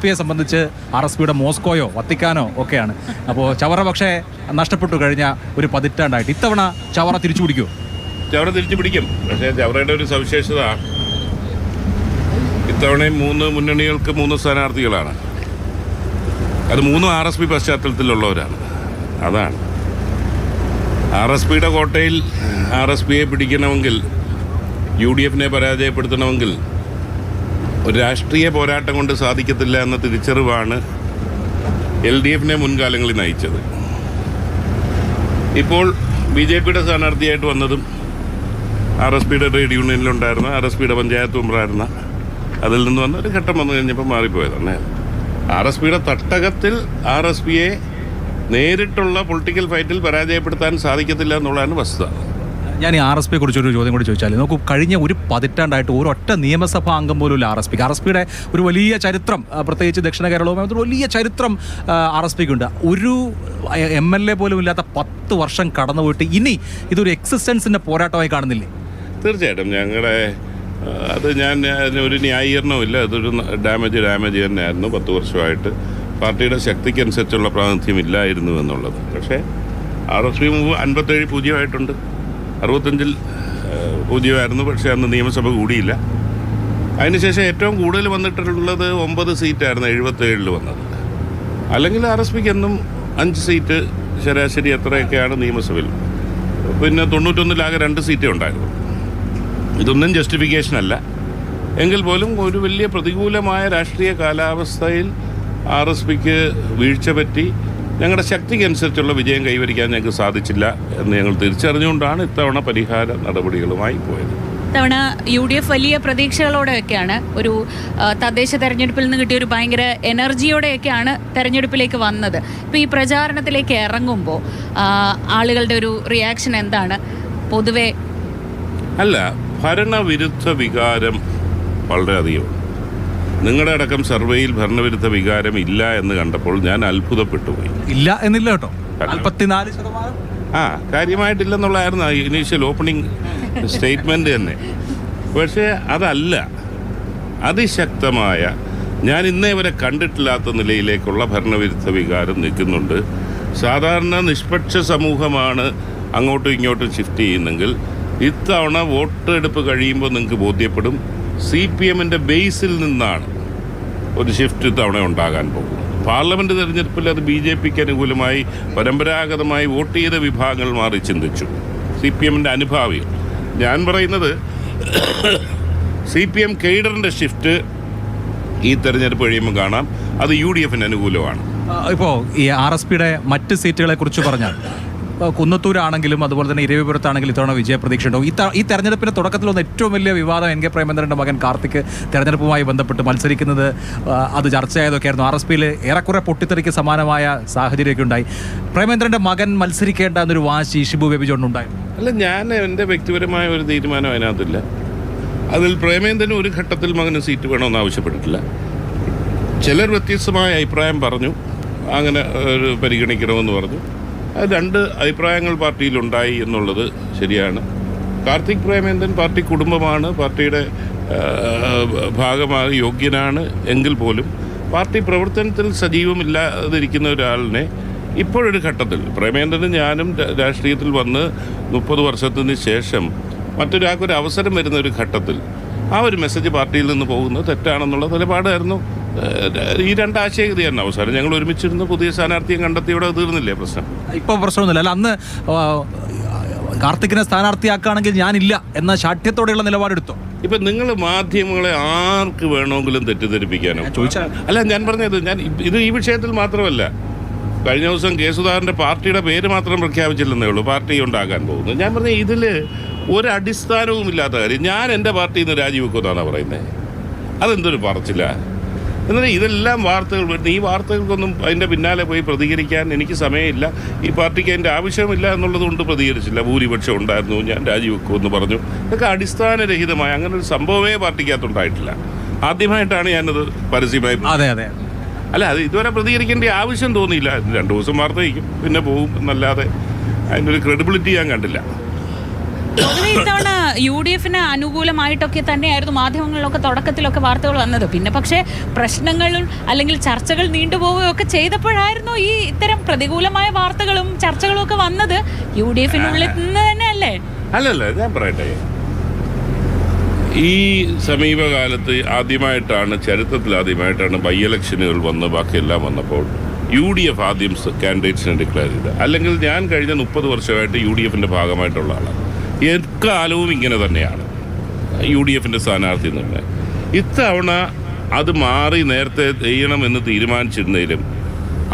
യെ സംബന്ധിച്ച് RSPയുടെ മോസ്കോയോ വത്തിക്കാനോ ഒക്കെയാണ്. അപ്പോൾ ചവറ പക്ഷേ നഷ്ടപ്പെട്ടു കഴിഞ്ഞ ഒരു പതിറ്റാണ്ടായിട്ട്. ഇത്തവണ ചവറ തിരിച്ചു പിടിക്കുമോ? ചവറ തിരിച്ചു പിടിക്കും. പക്ഷേ ചവറയുടെ ഒരു സവിശേഷത, ഇത്തവണയും 3 മുന്നണികൾക്ക് 3 സ്ഥാനാർത്ഥികളാണ്. അത് 3 RSP പശ്ചാത്തലത്തിലുള്ളവരാണ്. അതാണ് RSPയുടെ കോട്ടയിൽ RSPയെ പിടിക്കണമെങ്കിൽ, UDFനെ പരാജയപ്പെടുത്തണമെങ്കിൽ ഒരു രാഷ്ട്രീയ പോരാട്ടം കൊണ്ട് സാധിക്കത്തില്ല എന്ന തിരിച്ചറിവാണ് LDFനെ മുൻകാലങ്ങളിൽ നയിച്ചത്. ഇപ്പോൾ BJPയുടെ സ്ഥാനാർത്ഥിയായിട്ട് വന്നതും RSPയുടെ ട്രേഡ് യൂണിയനിലുണ്ടായിരുന്ന, RSPയുടെ പഞ്ചായത്ത് മെമ്പറായിരുന്ന, അതിൽ നിന്ന് വന്ന ഒരു ഘട്ടം വന്നു കഴിഞ്ഞപ്പോൾ മാറിപ്പോയതാണ്. RSPയുടെ തട്ടകത്തിൽ RSPയെ നേരിട്ടുള്ള പൊളിറ്റിക്കൽ ഫൈറ്റിൽ പരാജയപ്പെടുത്താൻ സാധിക്കത്തില്ല എന്നുള്ളതാണ് വസ്തുത. ഞാൻ ഈ RSPയെ കുറിച്ചൊരു ചോദ്യം കൂടി ചോദിച്ചാൽ, നോക്കൂ, കഴിഞ്ഞ ഒരു പതിറ്റാണ്ടായിട്ട് ഒരൊറ്റ നിയമസഭാ അംഗം പോലും ഇല്ല RSPയുടെ ഒരു വലിയ ചരിത്രം, പ്രത്യേകിച്ച് ദക്ഷിണ കേരളവുമായി ഒരു വലിയ ചരിത്രം RSPക്കുണ്ട്. ഒരു MLA പോലും ഇല്ലാത്ത 10 വർഷം കടന്നുപോയിട്ട് ഇനി ഇതൊരു എക്സിസ്റ്റൻസിൻ്റെ പോരാട്ടമായി കാണുന്നില്ലേ? തീർച്ചയായിട്ടും ഞാൻ ഒരു ന്യായീകരണമില്ല. അതൊരു ഡാമേജ് തന്നെയായിരുന്നു. 10 വർഷമായിട്ട് പാർട്ടിയുടെ ശക്തിക്കനുസരിച്ചുള്ള പ്രാതിനിധ്യം ഇല്ലായിരുന്നു എന്നുള്ളത്. പക്ഷേ RSP 57 പൂജ്യമായിട്ടുണ്ട്. 65 പൂജ്യമായിരുന്നു. പക്ഷേ അന്ന് നിയമസഭ കൂടിയില്ല. അതിനുശേഷം ഏറ്റവും കൂടുതൽ വന്നിട്ടുള്ളത് 9 സീറ്റായിരുന്നു 77 വന്നത്. അല്ലെങ്കിൽ RSPക്ക് എന്നും 5 സീറ്റ് ശരാശരി എത്രയൊക്കെയാണ് നിയമസഭയിൽ. പിന്നെ 91 2 സീറ്റേ ഉണ്ടായിരുന്നു. ഇതൊന്നും ജസ്റ്റിഫിക്കേഷൻ അല്ല. എങ്കിൽ പോലും ഒരു വലിയ പ്രതികൂലമായ രാഷ്ട്രീയ കാലാവസ്ഥയിൽ RSPക്ക് വീഴ്ച പറ്റി. ഞങ്ങളുടെ ശക്തിക്കനുസരിച്ചുള്ള വിജയം കൈവരിക്കാൻ ഞങ്ങൾക്ക് സാധിച്ചില്ല എന്ന് ഞങ്ങൾ തിരിച്ചറിഞ്ഞുകൊണ്ടാണ് ഇത്തവണ പരിഹാര നടപടികളുമായി പോയത്. ഇത്തവണ UDF വലിയ പ്രതീക്ഷകളോടെയൊക്കെയാണ്, ഒരു തദ്ദേശ തെരഞ്ഞെടുപ്പിൽ നിന്ന് കിട്ടിയ ഒരു ഭയങ്കര എനർജിയോടെയൊക്കെയാണ് തെരഞ്ഞെടുപ്പിലേക്ക് വന്നത്. ഇപ്പോൾ ഈ പ്രചാരണത്തിലേക്ക് ഇറങ്ങുമ്പോൾ ആളുകളുടെ ഒരു റിയാക്ഷൻ എന്താണ് പൊതുവെ? അല്ല, ഭരണവിരുദ്ധ വികാരം വളരെയധികം. നിങ്ങളുടെ അടക്കം സർവേയിൽ ഭരണവിരുദ്ധ വികാരം ഇല്ല എന്ന് കണ്ടപ്പോൾ ഞാൻ അത്ഭുതപ്പെട്ടു പോയി. ഇല്ല എന്നില്ല കേട്ടോ, 44%. കാര്യമായിട്ടില്ലെന്നുള്ളതായിരുന്നു ഇനീഷ്യൽ ഓപ്പണിംഗ് സ്റ്റേറ്റ്മെൻറ്റ് തന്നെ. പക്ഷേ അതല്ല, അതിശക്തമായ, ഞാൻ ഇന്നേ വരെ കണ്ടിട്ടില്ലാത്ത നിലയിലേക്കുള്ള ഭരണവിരുദ്ധ വികാരം നിൽക്കുന്നുണ്ട്. സാധാരണ നിഷ്പക്ഷ സമൂഹമാണ് അങ്ങോട്ടും ഇങ്ങോട്ടും ഷിഫ്റ്റ് ചെയ്യുന്നെങ്കിൽ ഇത്തവണ വോട്ടെടുപ്പ് കഴിയുമ്പോൾ നിങ്ങൾക്ക് ബോധ്യപ്പെടും CPMൻ്റെ ബേസിൽ നിന്നാണ് ഒരു ഷിഫ്റ്റ് ഇത്തവണ ഉണ്ടാകാൻ പോകുന്നത്. പാർലമെൻറ്റ് തെരഞ്ഞെടുപ്പിൽ അത് BJPക്ക് അനുകൂലമായി പരമ്പരാഗതമായി വോട്ട് ചെയ്ത വിഭാഗങ്ങൾ മാറി ചിന്തിച്ചു. CPMൻ്റെ അനുഭാവികൾ. ഞാൻ പറയുന്നത് CPM കേഡറിൻ്റെ ഷിഫ്റ്റ് ഈ തെരഞ്ഞെടുപ്പ് കഴിയുമ്പോൾ കാണാം. അത് UDFന് അനുകൂലമാണ്. ഇപ്പോൾ ഈ RSPയുടെ മറ്റ് സീറ്റുകളെ കുറിച്ച് പറഞ്ഞാൽ, കുന്നത്തൂരാണെങ്കിലും അതുപോലെ തന്നെ ഇരവിപുരത്താണെങ്കിലും ഇത്തവണ വിജയപ്രതീക്ഷ ഉണ്ടാവും. ഈ തെരഞ്ഞെടുപ്പിൻ്റെ തുടക്കത്തിൽ വന്ന ഏറ്റവും വലിയ വിവാദം NK പ്രേമേന്ദ്രൻ്റെ മകൻ കാർത്തിക് തെരഞ്ഞെടുപ്പുമായി ബന്ധപ്പെട്ട് മത്സരിക്കുന്നത്, അത് ചർച്ചയായതൊക്കെയായിരുന്നു. RSPയിൽ ഏറെക്കുറെ പൊട്ടിത്തെറിക്ക് സമാനമായ സാഹചര്യമൊക്കെ ഉണ്ടായി. പ്രേമേന്ദ്രൻ്റെ മകൻ മത്സരിക്കേണ്ട എന്നൊരു വാശി ഷിബു ബേബി ജോണിനുണ്ടായിരുന്നു. അല്ല, ഞാൻ എൻ്റെ വ്യക്തിപരമായ ഒരു തീരുമാനം അതിനകത്തില്ല. അതിൽ പ്രേമേന്ദ്രന് ഒരു ഘട്ടത്തിൽ മകന് സീറ്റ് വേണമെന്ന് ആവശ്യപ്പെട്ടിട്ടില്ല. ചിലർ വ്യത്യസ്തമായ അഭിപ്രായം പറഞ്ഞു, അങ്ങനെ ഒരു പരിഗണിക്കണമെന്ന് പറഞ്ഞു. 2 അഭിപ്രായങ്ങൾ പാർട്ടിയിലുണ്ടായി എന്നുള്ളത് ശരിയാണ്. കാർത്തിക് പ്രേമേന്ദ്രൻ പാർട്ടി കുടുംബമാണ്, പാർട്ടിയുടെ ഭാഗമായി യോഗ്യനാണ്. എങ്കിൽ പോലും പാർട്ടി പ്രവർത്തനത്തിൽ സജീവമില്ലാതിരിക്കുന്ന ഒരാളിനെ ഇപ്പോഴൊരു ഘട്ടത്തിൽ, പ്രേമേന്ദ്രനും ഞാനും രാഷ്ട്രീയത്തിൽ വന്ന് 30 വർഷത്തിന് ശേഷം മറ്റൊരാൾക്കൊരു അവസരം വരുന്ന ഒരു ഘട്ടത്തിൽ ആ ഒരു മെസ്സേജ് പാർട്ടിയിൽ നിന്ന് പോകുന്നത് തെറ്റാണെന്നുള്ള നിലപാടായിരുന്നു. ഈ 2 ആശയഗതിയാണ്. അവസാനം ഞങ്ങൾ ഒരുമിച്ചിരുന്ന് പുതിയ സ്ഥാനാർത്ഥിയെ കണ്ടെത്തിയോടെ തീർന്നില്ലേ പ്രശ്നം? ഇപ്പോൾ പ്രശ്നമൊന്നുമില്ല. അല്ല, അന്ന് കാർത്തിക്കിനെ സ്ഥാനാർത്ഥിയാക്കുകയാണെങ്കിൽ ഞാനില്ല എന്ന ശാഠ്യത്തോടെയുള്ള നിലപാടെടുത്തോ? ഇപ്പം നിങ്ങൾ മാധ്യമങ്ങളെ ആർക്ക് വേണമെങ്കിലും തെറ്റിദ്ധരിപ്പിക്കാനോ ചോദിച്ചാൽ, അല്ല, ഞാൻ പറഞ്ഞത് ഇത് ഈ വിഷയത്തിൽ മാത്രമല്ല. കഴിഞ്ഞ ദിവസം കെ സുധാകരൻ്റെ പാർട്ടിയുടെ പേര് മാത്രം പ്രഖ്യാപിച്ചില്ലെന്നേ ഉള്ളൂ, പാർട്ടി ഉണ്ടാകാൻ പോകുന്നു. ഞാൻ പറഞ്ഞ ഇതിൽ ഒരടിസ്ഥാനവും ഇല്ലാത്ത കാര്യം. ഞാൻ എൻ്റെ പാർട്ടിയിൽ നിന്ന് രാജിവെക്കുമെന്നാണ് പറയുന്നത്. അതെന്തൊരു പറച്ചില്ല. എന്നാൽ ഇതെല്ലാം വാർത്തകൾ വരുന്നു. ഈ വാർത്തകൾക്കൊന്നും അതിൻ്റെ പിന്നാലെ പോയി പ്രതികരിക്കാൻ എനിക്ക് സമയമില്ല. ഈ പാർട്ടിക്ക് അതിൻ്റെ ആവശ്യമില്ല എന്നുള്ളത് കൊണ്ട് പ്രതികരിച്ചില്ല. ഭൂരിപക്ഷം ഉണ്ടായിരുന്നു, ഞാൻ രാജിവെക്കുമെന്ന് പറഞ്ഞു. ഇതൊക്കെ അടിസ്ഥാനരഹിതമായ അങ്ങനെ ഒരു സംഭവമേ പാർട്ടിക്കകത്തുണ്ടായിട്ടില്ല. ആദ്യമായിട്ടാണ് ഞാനത് പരസ്യമായി. അതെ അതെ അല്ല, അത് ഇതുവരെ പ്രതികരിക്കേണ്ട ആവശ്യം തോന്നിയില്ല. 2 ദിവസം വാർത്ത വയ്ക്കും, പിന്നെ പോകും എന്നല്ലാതെ അതിൻ്റെ ഒരു ക്രെഡിബിലിറ്റി ഞാൻ കണ്ടില്ല. പൊതുവെ ഇത്തവണ UDF അനുകൂലമായിട്ടൊക്കെ തന്നെയായിരുന്നു മാധ്യമങ്ങളിലൊക്കെ തുടക്കത്തിലൊക്കെ വാർത്തകൾ വന്നത്. പിന്നെ പക്ഷേ പ്രശ്നങ്ങളും അല്ലെങ്കിൽ ചർച്ചകൾ നീണ്ടുപോവുകയൊക്കെ ചെയ്തപ്പോഴായിരുന്നു ഈ ഇത്തരം പ്രതികൂലമായ വാർത്തകളും ചർച്ചകളും ഒക്കെ വന്നത്. UDF-നുള്ളിൽ നിന്ന് തന്നെ അല്ലേ? അല്ലല്ല, ഞാൻ പറയട്ടെ, ഈ സമീപകാലത്ത് ചരിത്രത്തിൽ ആദ്യമായിട്ടാണ് ബൈ ഇലക്ഷനുകൾ വന്ന് ബാക്കിയെല്ലാം വന്നപ്പോൾ UDF ആദ്യം കാൻഡിഡേറ്റ്സിനെ ഡിക്ലെയർ ചെയ്ത്. അല്ലെങ്കിൽ ഞാൻ കഴിഞ്ഞ 30 വർഷമായിട്ട് UDF-ന്റെ ഭാഗമായിട്ടുള്ള ആളാണ്. എക്കാലവും ഇങ്ങനെ തന്നെയാണ് UDF-ന്റെ സ്ഥാനാർത്ഥി തന്നെ. ഇത്തവണ അത് മാറി നേരത്തെ ചെയ്യണമെന്ന് തീരുമാനിച്ചിരുന്നതിലും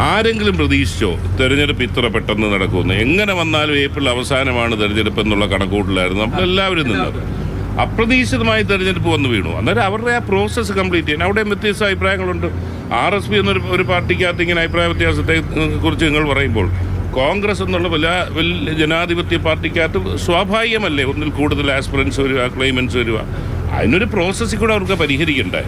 ആരെങ്കിലും പ്രതീക്ഷിച്ചോ തെരഞ്ഞെടുപ്പ് ഇത്ര പെട്ടെന്ന് നടക്കുമെന്ന്? എങ്ങനെ വന്നാലും ഏപ്രിൽ അവസാനമാണ് തെരഞ്ഞെടുപ്പ് എന്നുള്ള കണക്കൂട്ടിലായിരുന്നു നമ്മളെല്ലാവരും നിന്നത്. അപ്രതീക്ഷിതമായി തെരഞ്ഞെടുപ്പ് വന്നു വീണു. അന്നേരം അവരുടെ ആ പ്രോസസ്സ് കംപ്ലീറ്റ് ചെയ്യാൻ അവിടെയും വ്യത്യസ്ത അഭിപ്രായങ്ങളുണ്ട്. RSP എന്നൊരു പാർട്ടിക്കകത്ത് ഇങ്ങനെ അഭിപ്രായ വ്യത്യാസത്തെ കുറിച്ച് നിങ്ങൾ പറയുമ്പോൾ കോൺഗ്രസ് എന്നുള്ള വലിയ ജനാധിപത്യ പാർട്ടിക്കകത്ത് സ്വാഭാവികമല്ലേ ഒന്നിൽ കൂടുതൽ ആസ്പിറൻസ് വരിക, ക്ലെയിമൻസ് വരിക. അതിനൊരു പ്രോസസ്സിൽ കൂടെ അവർക്ക് പരിഹരിക്കണ്ടേ?